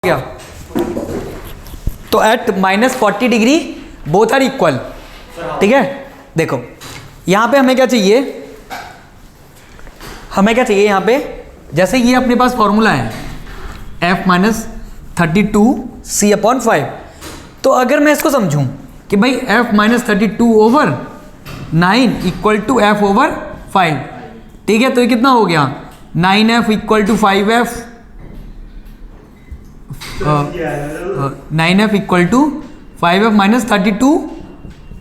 गया। तो at -40 degree both are equal. ठीक है, देखो यहां पे हमें क्या चाहिए, यहां पे जैसे ये अपने पास फॉर्मूला है F-32C/5। तो अगर मैं इसको समझूं कि भाई F-32/9 = F/5, ठीक है, तो ये कितना हो गया 9F = 5F, 9F = 5F - 32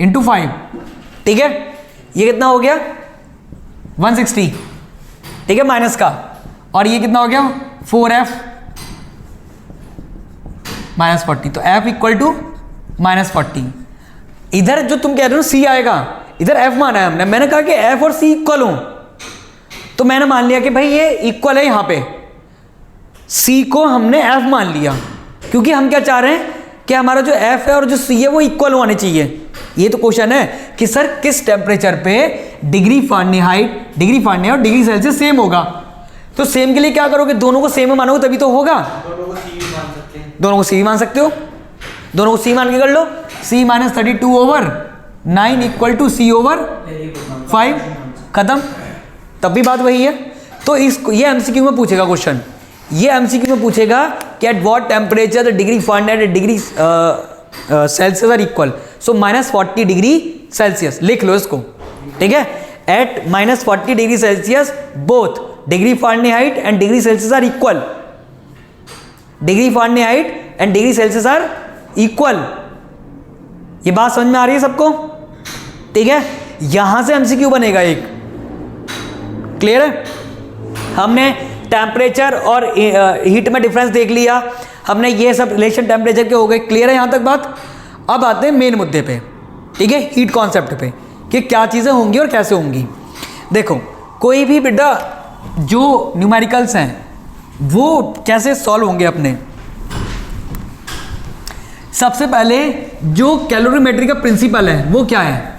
× 5। ठीक है, ये कितना हो गया 160, ठीक है, माइनस का। और ये कितना हो गया 4F - 40, तो F = -40। इधर जो तुम कह रहे हो C आएगा, इधर F माना है हमने। मैंने कहा कि F और C इक्वल हो, तो मैंने मान लिया कि भाई ये इक्वल है। यहां पे C को हमने F मान लिया, क्योंकि हम क्या चाह रहे हैं कि हमारा जो F है और जो C है वो इक्वल होने चाहिए। ये तो क्वेश्चन है कि सर किस टेम्परेचर पे डिग्री फ़ारेनहाइट और डिग्री सेल्सियस सेम होगा। तो सेम के लिए क्या करोगे, दोनों को सेम मानोगे तभी तो होगा। दोनों को C भी मान सकते हो, दोनों को C मान के कर लो। C - 32/9 = C/5, खत्म। तब भी बात वही है। तो इसको ये MCQ में पूछेगा क्वेश्चन, ये MCQ में पूछेगा कि at what temperature the degree Fahrenheit and degree Celsius are equal. So -40 degree Celsius लिख लो इसको, ठीक है। At -40 degree Celsius both degree Fahrenheit and degree Celsius are equal. Degree Fahrenheit and degree Celsius are equal. ये बात समझ में आ रही है सबको, ठीक है। यहां से MCQ बनेगा एक, क्लियर है। हमने टेम्परेचर और हीट में डिफरेंस देख लिया, हमने ये सब रिलेशन टेम्परेचर के हो गए, क्लियर है यहाँ तक बात। अब आते हैं मेन मुद्दे पे, ठीक है, हीट कॉन्सेप्ट पे, कि क्या चीज़ें होंगी और कैसे होंगी। देखो कोई भी बेटा जो न्यूमेरिकल्स हैं वो कैसे सॉल्व होंगे अपने। सबसे पहले जो कैलोरीमेट्री का प्रिंसिपल है वो क्या है,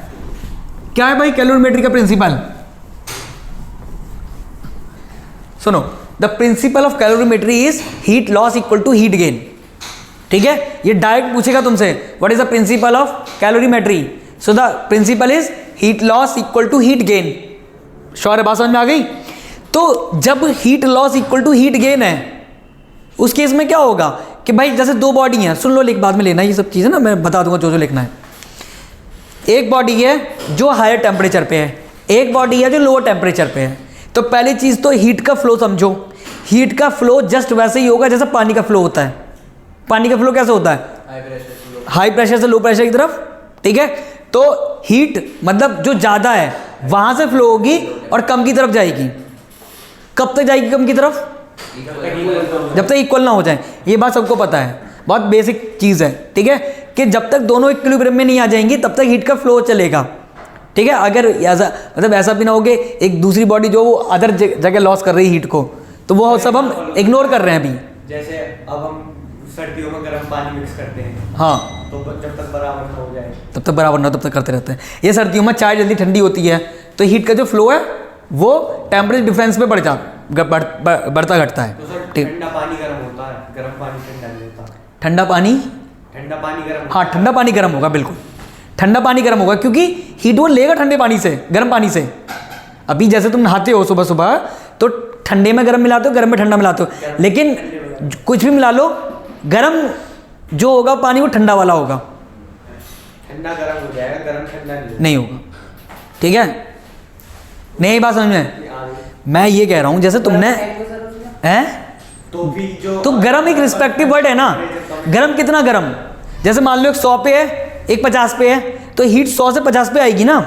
क्या है भाई कैलोरीमेट्री का प्रिंसिपल। सुनो, the principle of calorimetry is heat loss equal to heat gain. ठीक है, ये डायरेक्ट पूछेगा तुमसे what is the principle of calorimetry. So the principle is heat loss equal to heat gain. Sure है, बात समझ में आ गई। तो जब heat loss equal to heat gain है, उस केस में क्या होगा कि भाई जैसे दो बॉडी हैं, सुन लो, एक बाद में लेना ये सब चीज़ें ना, मैं बता दूंगा जो जो लिखना है। एक बॉडी है जो हायर टेम्परेचर पे है, एक बॉडी है जो लोअर टेम्परेचर पे है। तो पहली चीज़ तो हीट का फ्लो समझो। हीट का फ्लो जस्ट वैसे ही होगा जैसे पानी का फ्लो होता है। पानी का फ्लो कैसे होता है, हाई प्रेशर से लो प्रेशर की तरफ, ठीक है। तो हीट मतलब जो ज़्यादा है वहाँ से फ्लो होगी और कम की तरफ जाएगी। कब तक जाएगी कम की तरफ, जब तक इक्वल ना हो जाए। ये बात सबको पता है, बहुत बेसिक चीज़ है, ठीक है, कि जब तक दोनों इक्विलिब्रियम में नहीं आ जाएंगी तब तक हीट का फ्लो चलेगा, ठीक है। अगर ऐसा मतलब ऐसा भी ना हो कि एक दूसरी बॉडी जो वो अदर जगह लॉस कर रही है हीट को, तो वो सब हम इग्नोर कर रहे हैं अभी। जैसे अब हम सर्दियों में गर्म पानी मिक्स करते हैं, हाँ, तो जब तक बराबर ना हो जाए तब तक बराबर ना, तब तक करते रहते हैं। ये सर्दियों में चाय जल्दी ठंडी होती है, तो हीट का जो फ्लो है वो टेम्परेचर डिफरेंस पे बढ़ता घटता है। तो सर ठंडा पानी गर्म होता है, गर्म पानी ठंडा नहीं होता। ठंडा पानी गर्म, हाँ, ठंडा पानी गर्म होगा, बिल्कुल ठंडा पानी गर्म होगा, क्योंकि हीट वो लेगा ठंडे पानी से, गर्म पानी से। अभी जैसे तुम नहाते हो सुबह सुबह, तो ठंडे में गर्म मिलाते हो, गर्म में ठंडा मिलाते हो, लेकिन कुछ भी मिला लो, गर्म जो होगा पानी वो ठंडा वाला होगा, ठंडा गर्म हो जाएगा, गर्म ठंडा नहीं होगा, ठीक है। नहीं, बात समझ में। मैं ये कह रहा हूँ जैसे तुमने हैं, तो भी जो तो गर्म एक रिस्पेक्टिव वर्ड है ना। गर्म कितना गर्म, जैसे मान लो एक 100 पे है, एक 50 पे है, तो हीट 100 से 50 पे आएगी ना।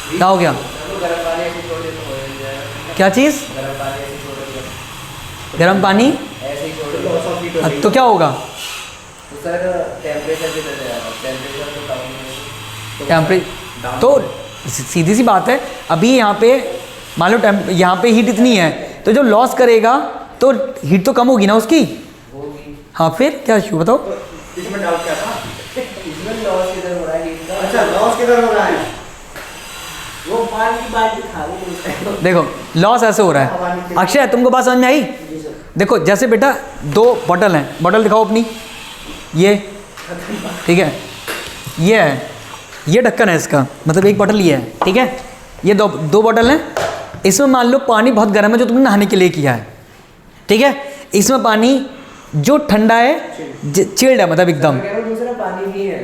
क्या हो गया, क्या चीज़, गर्म पानी, तो क्या होगा, टेम्परेचर। तो सीधी सी बात है, अभी यहाँ पे मान लो यहाँ पे हीट इतनी है, तो जो लॉस करेगा तो हीट तो कम होगी ना उसकी। हाँ, फिर क्या इशू बताओ। इसमें डाउट क्या था, इसमें लॉस किधर हो रहा है हीट का। अच्छा, लॉस किधर हो रहा है, वो पानी की बात दिखा रही है। देखो लॉस ऐसे हो रहा है। अक्षय, तुमको बात समझ में आई। देखो जैसे बेटा 2 बॉटल हैं, बॉटल दिखाओ अपनी, ये ठीक है, ये है, ये ढक्कन है इसका, मतलब एक बॉटल ये है, ठीक है, ये दो बॉटल हैं। इसमें मान लो पानी बहुत गर्म है जो तुमने नहाने के लिए किया है, ठीक है, इसमें पानी जो ठंडा है चिल्ड है, मतलब एकदम। दूसरा पानी नहीं है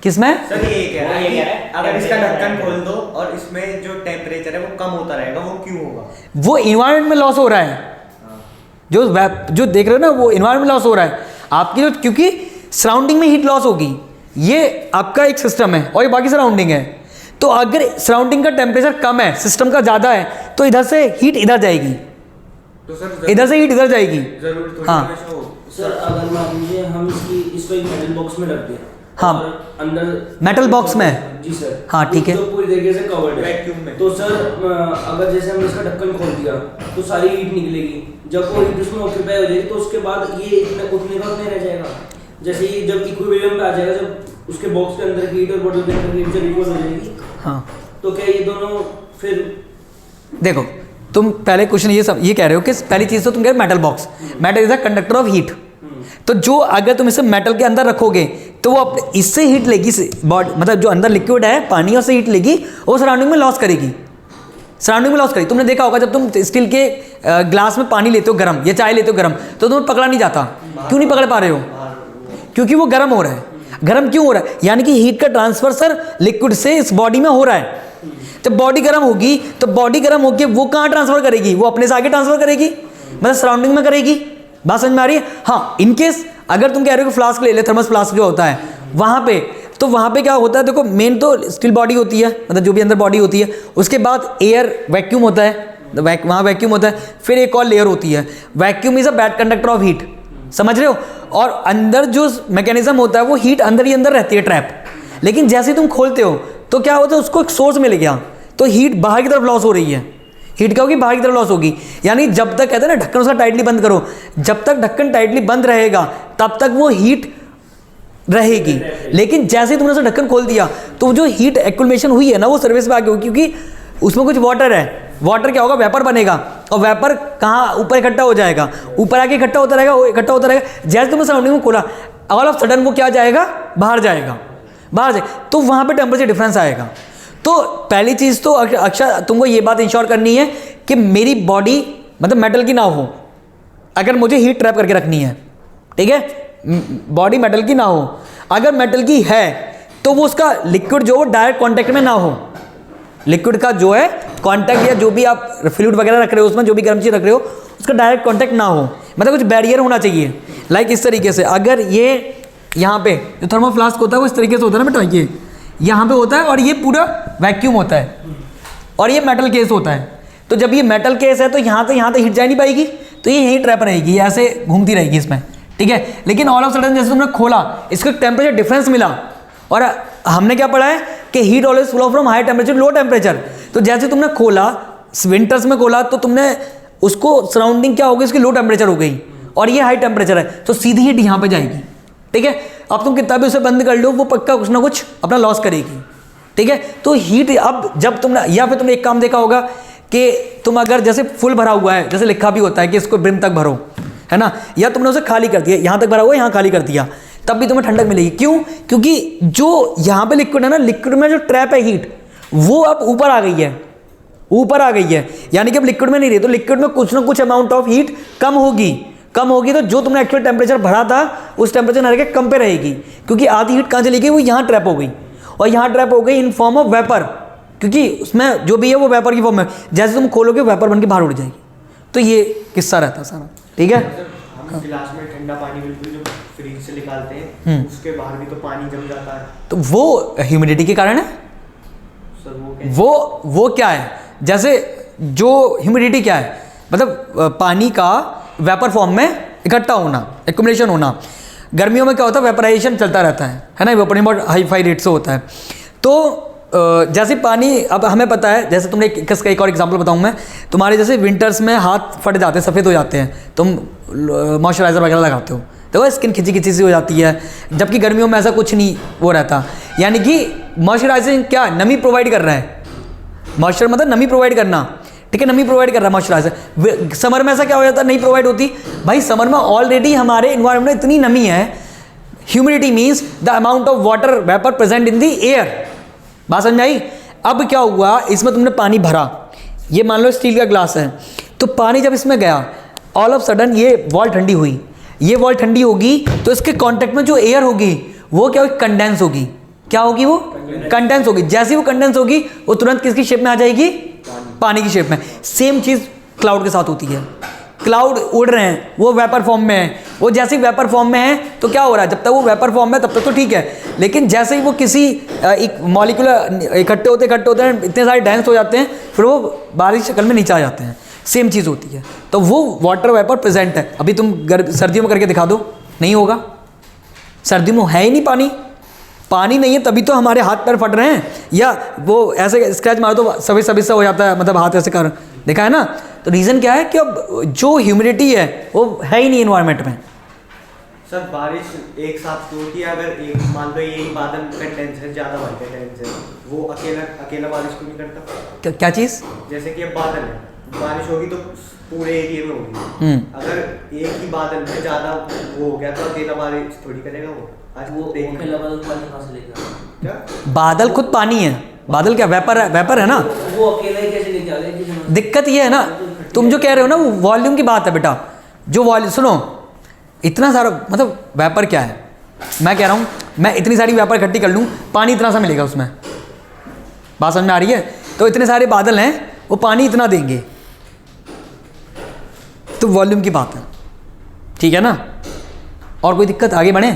किसमें? सर ये कह रहा है कि अगर इसका ढक्कन खोल दो और इसमें जो टेम्परेचर है वो कम होता रहेगा, वो क्यों होगा? वो इन्वायरमेंट में लॉस हो रहा है, जो देख रहे हो ना, वो इन्वायरमेंट लॉस हो रहा है आपकी, जो क्योंकि सराउंडिंग में हीट लॉस होगी। ये आपका एक सिस्टम है और ये बाकी सराउंडिंग है। तो अगर सराउंडिंग का टेम्परेचर कम है, सिस्टम का ज़्यादा है, तो इधर से हीट इधर जाएगी, तो सर इधर से हीट इधर जाएगी। जरूर हाँ सर, अगर मान लीजिए हम इसको एक मेटल बॉक्स में रख दें, हाँ, और अंदर मेटल बॉक्स में, जी सर, हाँ ठीक है, तो पूरी तरीके से कवर्ड है वैक्यूम में। तो सर अगर जैसे हमने इसका ढक्कन खोल दिया तो सारी हीट निकलेगी, जब वो हीट उसमें ऑक्यूपाई हो जाएगी तो उसके बाद ये उतने का उतने रह जाएगा। जैसे ये जब इक्विलिब्रियम पे आ जाएगा, जब उसके बॉक्स के अंदर की हीट और बॉटल के अंदर की हीट जब इक्वल हो जाएगी, हाँ, तो क्या ये दोनों फिर? देखो तुम पहले क्वेश्चन ये कह रहे हो कि पहली चीज़ तो तुम कह रहे हो metal box, metal is the conductor of heat. तो जो अगर तुम इसे मेटल के अंदर रखोगे तो वो इससे हीट लेगी, मतलब जो अंदर लिक्विड है पानी उससे हीट लेगी, वो सराउंडिंग में लॉस करेगी, सराउंडिंग में लॉस करेगी। तुमने देखा होगा जब तुम स्टील के ग्लास में पानी लेते हो गर्म या चाय लेते हो गर्म, तो तुम्हें पकड़ा नहीं जाता। क्यों नहीं पकड़ पा रहे हो? क्योंकि वो गर्म हो रहा है। गर्म क्यों हो रहा है? यानी कि हीट का ट्रांसफर सर लिक्विड से इस बॉडी में हो रहा है। जब बॉडी गर्म होगी तो बॉडी गर्म होकर वो कहाँ ट्रांसफर करेगी? वो अपने से आगे ट्रांसफर करेगी, मतलब सराउंडिंग में करेगी। बात समझ में आ रही है? हाँ, इनकेस अगर तुम कह रहे हो कि फ्लास्क ले ले, थर्मस फ्लास्क जो होता है वहाँ पे, तो वहाँ पे क्या होता है, देखो मेन तो स्टील बॉडी होती है, मतलब जो भी अंदर बॉडी होती है, उसके बाद एयर वैक्यूम होता है, वहाँ वैक्यूम होता है, फिर एक और लेयर होती है। Vacuum is a bad conductor of heat, समझ रहे हो? और अंदर जो मैकेनिज्म होता है वो हीट अंदर ही अंदर रहती है, ट्रैप। लेकिन जैसे ही तुम खोलते हो तो क्या होता है, उसको एक सोर्स मिल गया, तो हीट बाहर की तरफ लॉस हो रही है। हीट क्या होगी? बाहर की तरफ लॉस होगी। यानी जब तक कहते हैं ना ढक्कन उसका टाइटली बंद करो, जब तक ढक्कन टाइटली बंद रहेगा तब तक वो हीट रहेगी। लेकिन जैसे ही तुमने उसका ढक्कन खोल दिया तो जो हीट एक्युमुलेशन हुई है ना, वो सर्विस पे आगे होगी, क्योंकि उसमें कुछ वाटर है। वाटर क्या होगा? वेपर बनेगा, और वेपर कहाँ? ऊपर इकट्ठा हो जाएगा, ऊपर आके इकट्ठा होता रहेगा, वो इकट्ठा होता रहेगा। जैसे तुमने सराउंडिंग में खोला, ऑल ऑफ सडन वो क्या जाएगा? बाहर जाएगा, बाहर जाए, तो वहाँ पे टेम्परेचर डिफरेंस आएगा। तो पहली चीज़ तो अक्षर तुमको ये बात इंश्योर करनी है कि मेरी बॉडी मतलब मेटल की ना हो, अगर मुझे हीट ट्रैप करके रखनी है, ठीक है? बॉडी मेटल की ना हो। अगर मेटल की है तो वो उसका लिक्विड जो डायरेक्ट कांटेक्ट में ना हो, लिक्विड का जो है कांटेक्ट या जो भी आप फ्लूइड वगैरह रख रहे हो उसमें, जो भी गर्म चीज़ रख रहे हो, उसका डायरेक्ट कांटेक्ट ना हो, मतलब कुछ बैरियर होना चाहिए। लाइक इस तरीके से, अगर ये यहाँ पे जो थर्मो फ्लास्क होता है वो इस तरीके से होता है ना बेटा, ये यहाँ पे होता है और ये पूरा वैक्यूम होता है, और ये मेटल केस होता है। तो जब ये मेटल केस है तो यहाँ तक हीट जा नहीं पाएगी, तो ये यहीं ट्रैप रहेगी, ये ऐसे घूमती रहेगी इसमें, ठीक है? लेकिन ऑल ऑफ सडन जैसे तुमने खोला, इसको टेम्परेचर डिफरेंस मिला, और हमने क्या पढ़ा है कि heat always flow from high temperature low temperature. तो जैसे तुमने खोला, विंटर्स में खोला, तो तुमने उसको सराउंडिंग क्या हो गई, इसकी लो टेम्परेचर हो गई, और ये हाई टेम्परेचर है, तो सीधी हीट यहाँ पे जाएगी, ठीक है? अब तुम कितना भी उसे बंद कर लो, वो पक्का कुछ ना कुछ अपना लॉस करेगी, ठीक है? तो हीट अब जब तुमने, या फिर तुमने एक काम देखा होगा कि तुम अगर जैसे फुल भरा हुआ है, जैसे लिखा भी होता है कि इसको ब्रिम तक भरो, है ना, या तुमने उसे खाली कर दिया, यहाँ तक भरा हुआ है, यहाँ खाली कर दिया, तब भी तुम्हें ठंडक मिलेगी। क्यों? क्योंकि जो यहाँ पे लिक्विड है ना, लिक्विड में जो ट्रैप है हीट, वो अब ऊपर आ गई है, ऊपर आ गई है, यानी कि अब लिक्विड में नहीं रही, तो लिक्विड में कुछ ना कुछ अमाउंट ऑफ हीट कम होगी, तो जो तुमने एक्चुअल टेम्परेचर भरा था उस टेम्परेचर ना रह के कम पे रहेगी, क्योंकि आधी हीट कहाँ चली गई? वो यहाँ ट्रैप हो गई, और यहाँ ट्रैप हो गई इन फॉर्म ऑफ वेपर, क्योंकि उसमें जो भी है वो वेपर की फॉर्म में, जैसे तुम खोलोगे वेपर बन के बाहर उड़ जाएगी। तो ये किस्सा रहता सारा, ठीक है? हम गिलास में ठंडा पानी बिल्कुल जो फ्रिज से निकालते हैं, उसके बाहर भी तो पानी जम जाता है, तो वो ह्यूमिडिटी के कारण है सर। वो क्या है? जैसे जो ह्यूमिडिटी क्या है, मतलब पानी का वेपर फॉर्म में इकट्ठा होना, एक्युमुलेशन होना। गर्मियों में क्या होता है? वेपराइजेशन चलता रहता है ना, वेपरिंग बहुत हाई फाई रेट से होता है। तो जैसे पानी, अब हमें पता है, जैसे तुमने इसका एक और एग्जांपल बताऊं मैं, तुम्हारे जैसे विंटर्स में हाथ फट जाते हैं, सफ़ेद हो जाते हैं, तुम मॉइस्चराइज़र वगैरह लगाते हो, तो स्किन खिंची खिंची सी हो जाती है, जबकि गर्मियों में ऐसा कुछ नहीं वो रहता। यानी कि मॉइस्चराइजिंग क्या? नमी प्रोवाइड कर रहा है। मॉइस्चर मतलब नमी प्रोवाइड करना, ठीक है, नमी प्रोवाइड कर रहा है मॉइस्चराइजर। समर में ऐसा क्या हो जाता है, नहीं प्रोवाइड होती भाई। समर में ऑलरेडी हमारे इन्वायरमेंट में इतनी नमी है, humidity means the amount of water vapour present in the air. बात समझ में आई। अब क्या हुआ, इसमें तुमने पानी भरा, ये मान लो स्टील का ग्लास है, तो पानी जब इसमें गया ऑल ऑफ सडन ये वॉल ठंडी हुई, ये वॉल ठंडी होगी तो इसके कांटेक्ट में जो एयर होगी वो क्या होगी, कंडेंस होगी। क्या होगी, वो कंडेंस होगी। जैसे वो कंडेंस होगी वो तुरंत किसकी शेप में आ जाएगी, पानी की शेप में। सेम चीज़ क्लाउड के साथ होती है। क्लाउड उड़ रहे हैं, वो वेपर फॉर्म में है, वो जैसे ही वेपर फॉर्म में है तो क्या हो रहा है, जब तक वो वेपर फॉर्म में तब तक तो ठीक है, लेकिन जैसे ही वो किसी एक मॉलिक्यूलर इकट्ठे होते हैं, इतने सारे डेंस हो जाते हैं, फिर वो बारिश शक्ल में नीचे आ जाते हैं। सेम चीज़ होती है। तो वो वाटर वेपर प्रेजेंट है। अभी तुम सर्दियों में करके दिखा दो, नहीं होगा। सर्दियों में है ही नहीं पानी, पानी नहीं है तभी तो हमारे हाथ पैर फट रहे हैं, या वो ऐसे स्क्रैच मारो तो सभी सा हो जाता है, मतलब हाथ ऐसे कर, देखा है ना। तो रीज़न क्या है कि अब जो ह्यूमिडिटी है वो है ही नहीं इन्वायरमेंट में। सर बारिश एक साथ होती है, अगर एक मान लो ये बादल का टेंशन ज़्यादा बढ़ गया, टेंशन वो अकेला बारिश को नहीं करता। क्या चीज़, जैसे कि अब बादल है, बारिश होगी तो पूरे एरिया में होगी। अगर एक ही बादल में ज़्यादा वो हो गया तो अकेला बारिश थोड़ी करेगा वो। आज वो अकेला बादल पानी कहाँ से लेगा? क्या बादल खुद पानी है, बादल क्या वेपर है, वेपर है ना। वो अकेला ही कैसे लेके आ जाएगा? दिक्कत ये है ना, तुम जो कह रहे हो ना वो वॉल्यूम की बात है बेटा। जो वॉल्यूम सुनो, इतना सारा मतलब वेपर क्या है, मैं कह रहा हूँ मैं इतनी सारी वेपर इकट्ठी कर लूँ, पानी इतना सा मिलेगा उसमें। बात समझ में आ रही है। तो इतने सारे बादल हैं, वो पानी इतना देंगे, तो वॉल्यूम की बात है, ठीक है ना। और कोई दिक्कत, आगे बढ़े।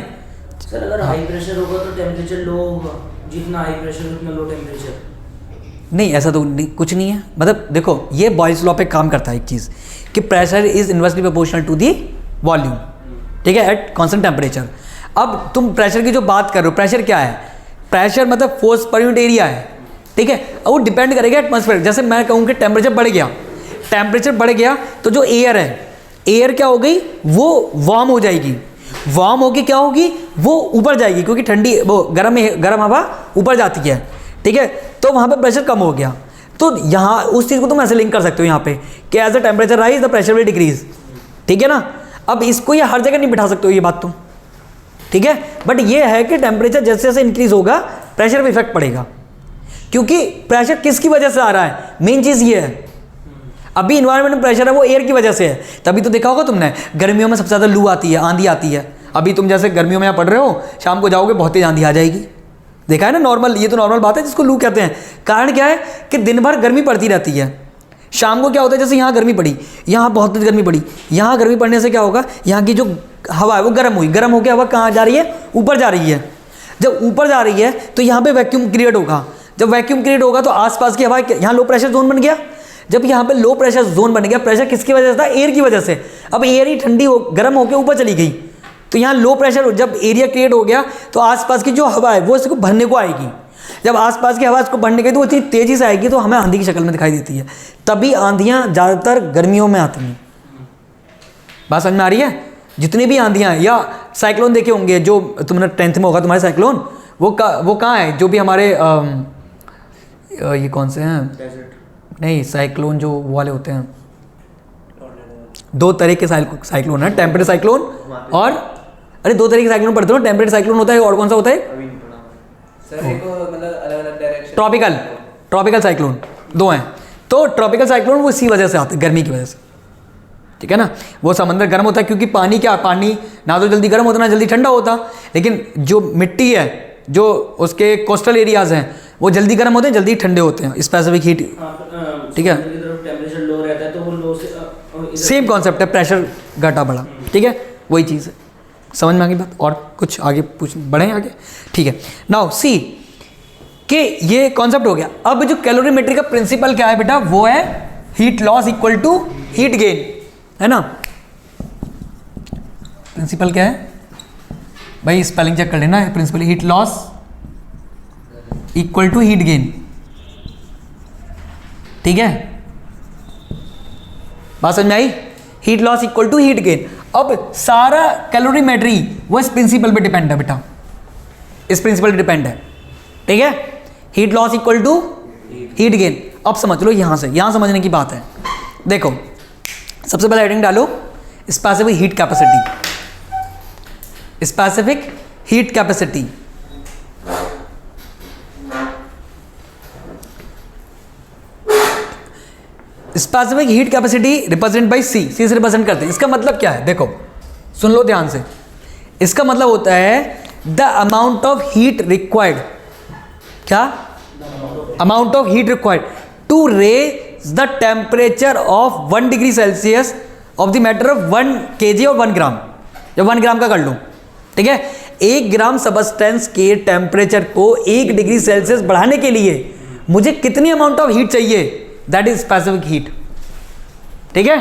सर अगर हाई प्रेशर होगा तो टेम्परेचर लो होगा, जितना हाई प्रेशर उतना लो टेम्परेचर। नहीं, ऐसा तो नहीं, कुछ नहीं है। मतलब देखो ये बॉयल्स लॉ पे काम करता है एक चीज़ कि pressure is inversely proportional to the volume, ठीक है, एट कॉन्स्टेंट टेम्परेचर। अब तुम प्रेशर की जो बात कर रहे हो, प्रेशर क्या है, प्रेशर मतलब फोर्स पर यूनिट एरिया है, ठीक है। अब वो डिपेंड करेगा एटमॉस्फेयर। जैसे मैं कहूँ कि टेम्परेचर बढ़ गया, टेम्परेचर बढ़ गया तो जो एयर है, एयर क्या हो गई, वो वार्म हो जाएगी। वार्म होगी क्या होगी, वो ऊपर जाएगी, क्योंकि ठंडी वो गर्म हवा ऊपर जाती है, ठीक है। तो वहाँ पे प्रेशर कम हो गया। तो यहाँ उस चीज़ को तुम ऐसे लिंक कर सकते हो यहाँ पे कि as the temperature rise the pressure will decrease, ठीक है ना। अब इसको ये हर जगह नहीं बिठा सकते हो ये बात तुम, ठीक है। बट ये है कि टेम्परेचर जैसे जैसे इंक्रीज होगा प्रेशर पे इफेक्ट पड़ेगा, क्योंकि प्रेशर किसकी वजह से आ रहा है, मेन चीज़ ये है। अभी इन्वायरमेंट में प्रेशर है वो एयर की वजह से है। तभी तो देखा होगा तुमने गर्मियों में सबसे ज़्यादा लू आती है, आंधी आती है। अभी तुम जैसे गर्मियों में यहाँ पढ़ रहे हो, शाम को जाओगे बहुत तेज आंधी आ जाएगी, देखा है ना, नॉर्मल, ये तो नॉर्मल बात है जिसको लू कहते हैं। कारण क्या है कि दिन भर गर्मी पड़ती रहती है, शाम को क्या होता है, जैसे यहाँ गर्मी पड़ी, यहाँ बहुत तेज गर्मी पड़ी, यहाँ गर्मी पड़ने से क्या होगा, यहाँ की जो हवा है वो गर्म हुई, गर्म होकर हवा कहाँ जा रही है, ऊपर जा रही है। जब ऊपर जा रही है तो यहाँ पे वैक्यूम क्रिएट होगा, जब वैक्यूम क्रिएट होगा तो आसपास की हवा, यहाँ लो प्रेशर जोन बन गया। जब यहाँ पे लो प्रेशर जोन बन गया, प्रेशर किसकी वजह से था, एयर की वजह से। अब एयर ही ठंडी हो गर्म होकर ऊपर चली गई, तो यहाँ लो प्रेशर जब एरिया क्रिएट हो गया तो आसपास की जो हवा है वो इसको भरने को आएगी। जब आसपास की हवा इसको भरने गई तो वो इतनी तेज़ी से आएगी तो हमें आंधी की शक्ल में दिखाई देती है। तभी आंधियाँ ज़्यादातर गर्मियों में आती हैं। बात समझ में आ रही है। जितनी भी आंधियाँ या साइक्लोन देखे होंगे, जो तुमने 10th में होगा तुम्हारे साइक्लोन, वो कहाँ है, जो भी हमारे ये कौन से हैं, नहीं साइक्लोन जो वो वाले होते हैं, दो तरह के साइक्लोन है, टेम्परेट साइक्लोन और अरे दो तरह के साइक्लोन पढ़ते हो, टेम्परेट साइक्लोन होता है और कौन सा होता है, सर एक मतलब अलग-अलग डायरेक्शन, ट्रॉपिकल साइक्लोन, दो हैं। तो ट्रॉपिकल साइक्लोन वो इसी वजह से आते हैं, गर्मी की वजह से, ठीक है ना। वो समंदर गर्म होता है क्योंकि पानी ना तो जल्दी गर्म होता ना जल्दी ठंडा होता, लेकिन जो मिट्टी है, जो उसके कोस्टल एरियाज हैं, वो जल्दी गर्म होते हैं जल्दी ठंडे होते हैं, स्पेसिफिक हीट, ठीक है। टेम्परेचर लो रहता है तो वो लो से सेम कॉन्सेप्ट है, प्रेशर घटा बढ़ा, ठीक है, वही चीज़ है। समझ में आ गई बात। और कुछ आगे बढ़ें आगे, ठीक है। नाउ सी कि ये कॉन्सेप्ट हो गया। अब जो कैलोरीमेट्री का प्रिंसिपल क्या है बेटा, वो है heat loss equal to heat gain, है ना। प्रिंसिपल क्या है भाई, स्पेलिंग चेक कर लेना। Principle heat loss equal to heat gain, ठीक है। बात समझ में आई, heat loss equal to heat gain. अब सारा कैलोरीमेट्री वो इस प्रिंसिपल पे डिपेंड है बेटा, इस प्रिंसिपल पे डिपेंड है, ठीक है। Heat loss equal to heat gain. अब समझ लो यहाँ से, यहाँ समझने की बात है। देखो सबसे पहले हेडिंग डालो specific heat capacity. Specific heat capacity, specific heat capacity represent by C, C से रिप्रेजेंट करते हैं। इसका मतलब क्या है, देखो सुन लो ध्यान से। इसका मतलब होता है the amount of heat required, क्या amount of heat required to raise the temperature of 1 degree Celsius of the matter of 1 kg और 1 ग्राम, या 1 ग्राम का कर लो, ठीक है। 1 ग्राम सबस्टेंस के टेम्परेचर को 1 डिग्री सेल्सियस बढ़ाने के लिए मुझे कितनी अमाउंट ऑफ हीट चाहिए, दैट इज स्पेसिफिक हीट, ठीक है,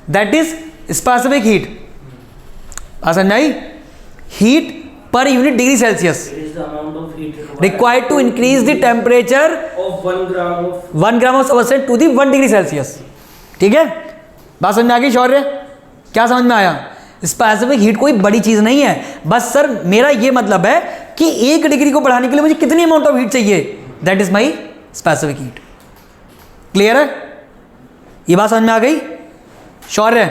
दैट इज स्पेसिफिक हीट। समझ में आई? Heat per unit degree Celsius is the amount of heat required to increase the temperature of 1 gram of 1 gram of substance to the 1 degree Celsius, ठीक है। बात समझ में आ गई शौर्य? क्या समझ में आया? स्पेसिफिक हीट कोई बड़ी चीज नहीं है, बस सर मेरा ये मतलब है कि 1 डिग्री को बढ़ाने के लिए मुझे कितनी अमाउंट ऑफ हीट चाहिए, that is my specific heat. Clear है? ये बात समझ में आ गई? शौर्य,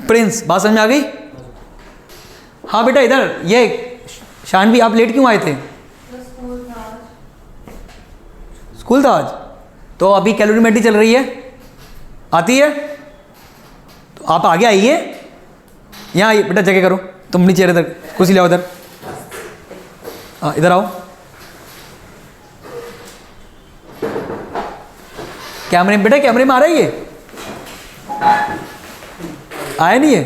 प्रिंस, बात समझ में आ गई? हाँ बेटा इधर, ये शानवी आप लेट क्यों आए थे? स्कूल था आज, तो अभी कैलोरीमेट्री चल रही है, आती है तो आप आगे आइए, यहाँ आइए बेटा, जगह करो, तुम नीचे इधर कुर्सी लाओ, इधर हाँ इधर आओ। कैमरे में बेटा, कैमरे में आ रहा है ये, आया नहीं है?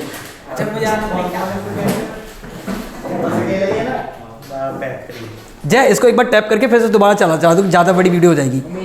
जय इसको एक बार टैप करके फिर से दोबारा चला दो, ज़्यादा बड़ी वीडियो हो जाएगी।